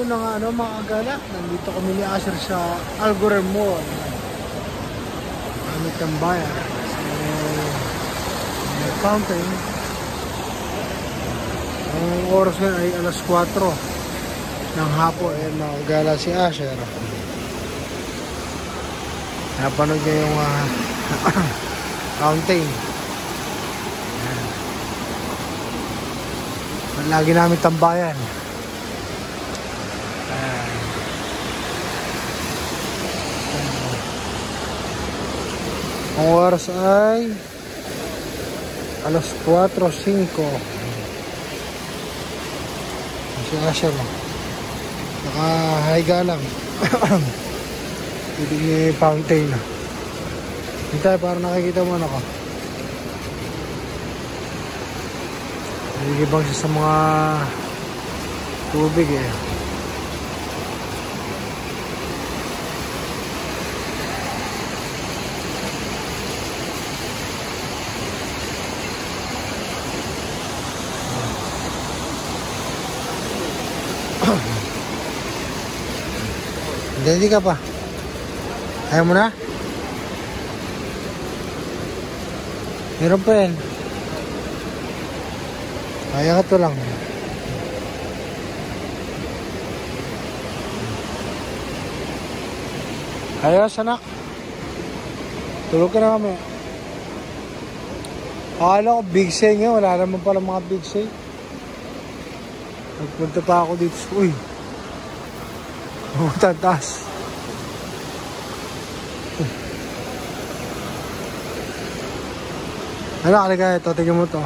ng mga agala. Nandito kami ni Asher sa Algorer Mall. Amit ng bayan. So, may fountain. Ang oras ngayon ay alas 4 ng hapon. Ayan, mga agala si Asher. Napanood niya yung fountain. Lagi namin tambayan. Ang oras ay alas 4:05. Kasi Asher nakahiga lang. Titig niya yung fountain. Hintay, parang nakikita mo ako. Nagigibang siya sa mga tubig eh. Hindi ka pa. Ayaw mo na? Meron pa yan. Kaya ka to lang. Ayos anak. Tulog ka na kami. Akala ko big say nga. Wala naman pala mga big say. Nagpunta pa ako dito. Uy. Tataas. Ano kalagay ito? Tignan mo to.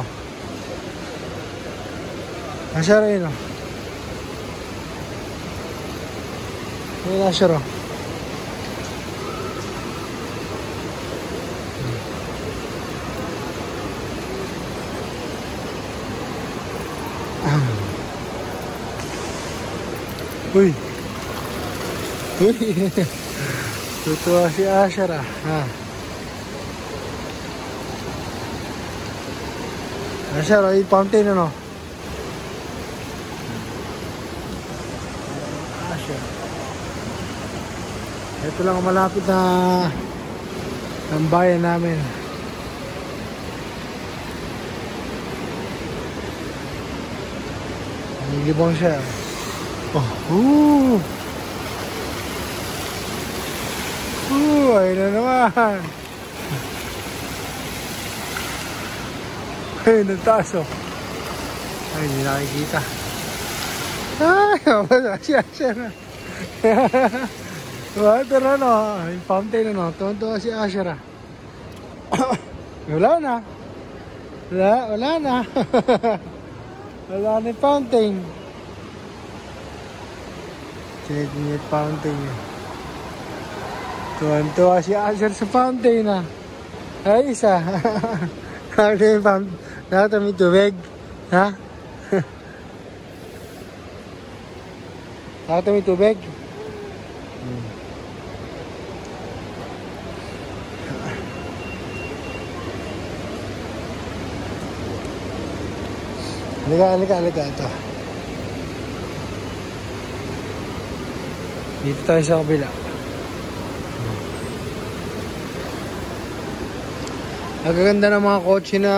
Asher rin o. Ayan Asher o. Uy. Uy. Tutuwa si Asher ah. Asher o, yung fountain ano. Ito lang ang malapit na ang bayan namin. Nagibang siya. Ayun na naman. Ayun ang taas oh. Ay, hindi nakikita. Ay, siya na. Ito na no, yung fountain na no, tuwan-tuwa si Asher ah. Wala na. Wala na. Wala na yung fountain. Check niyo yung fountain niya. Tuwan-tuwa si Asher sa fountain ah. Ay, isa. Ano yung fountain? Nakita mo yung tubig? Ha? Nakita mo yung tubig? Halika ito. Dito tayo sa kabila. Nagaganda ng mga kotse na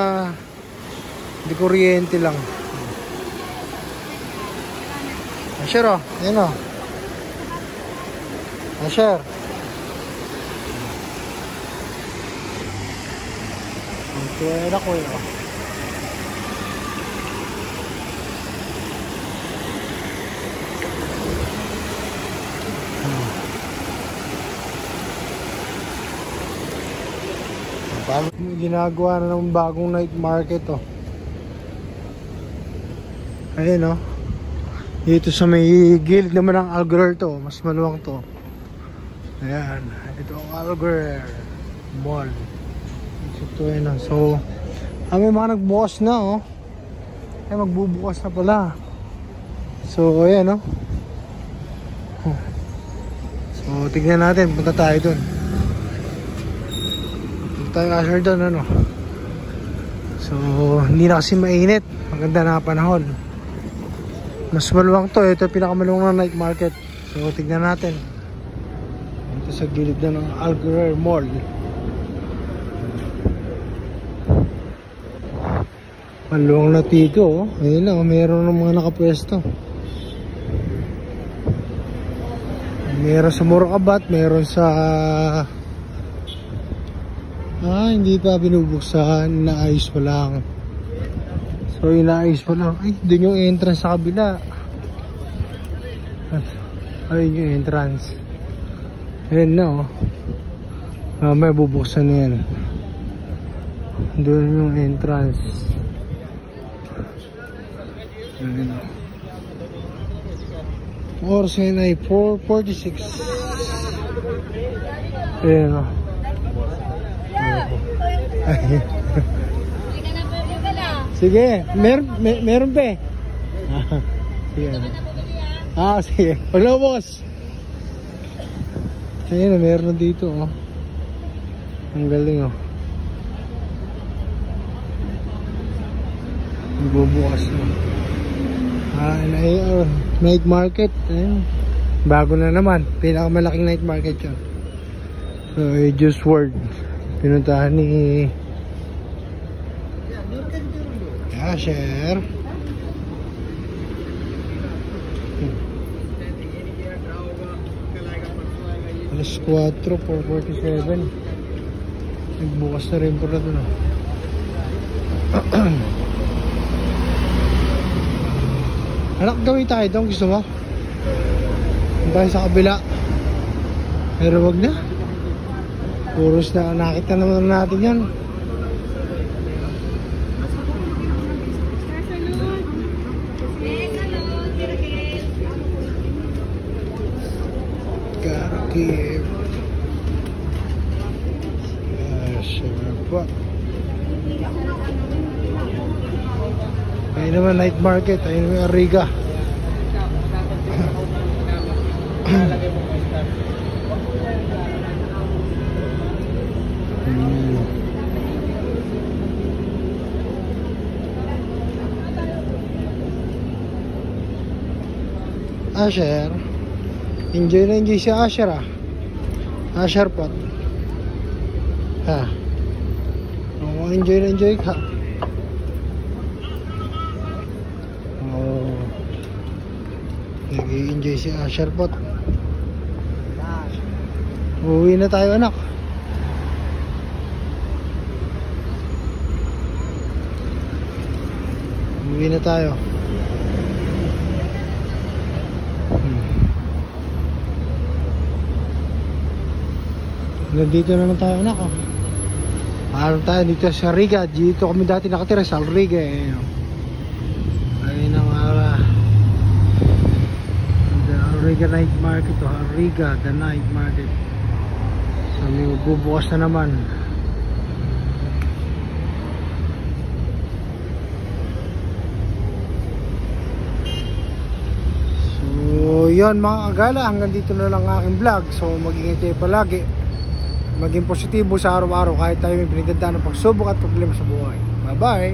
hindi kuryente lang. Asher oh, yan oh. Asher. Ito ay ako eh oh. Ginagawa na ng bagong night market oh. Ayun oh. Dito sa may gilid naman ng Algorer to, mas maluwang to. Ayan, ito ang Algorer Mall. Ito yun oh. So, may mga nagbukas na oh. Ay, magbubukas na pala. So, ayan oh. So, tignan natin, punta tayo dun. Tayo Asher doon ano. So hindi na kasi mainit, maganda na panahon. Mas maluwang to. Ito pinakamaluwang na night market. So tignan natin. Ito sa gilid na ng Alguer Mall. Maluwang na dito, oh. Ayun lang, meron ng mga nakapwesto. Meron sa Moracabat, meron sa hindi pa binubuksan, inaayos pa lang. So inaayos pa lang. Ay, doon yung entrance sa kabila. Ayun yung entrance. Ayun na, oh. May bubuksan na yan. Doon yung entrance. Ayun, oh. Oras ngayon ay 4:46. Ayan o. Sige, meron pa eh. Sige. Sige. Wala boss. Ayan o, meron dito o. Ang galing o. Bubukas o. Night market. Ayun. Bago na naman. Pinakamalaking night market yun. So, Juice World. Pinuntahan ni Asher. Alas 4, 4:47. Nagbukas na rin po na ito. Anak, gawin tayo itong gusto mo? Tayo sa kabila. Pero wag na. Puros na nakita naman natin yan. Gotta keep. Sure. Ayun naman night market. Ayun naman Riga. Asher. Enjoy na enjoy si Asher ah. Asher pot. Enjoy na enjoy ka. Nag-i-enjoy si Asher pot. Uwi na tayo anak. Uwi na tayo. Nandito naman tayo anak oh. Parang tayo dito sa Riga. Dito kami dati nakatira sa Riga eh. Ayun ang Riga night market to. Riga the night market. So may bubukas na naman. So yun mga kagala, hanggang dito na lang aking vlog. So mag-ingat tayo palagi, maging positibo sa araw-araw kahit tayo may pinagdadaan ng pagsubok at problema sa buhay. Bye bye.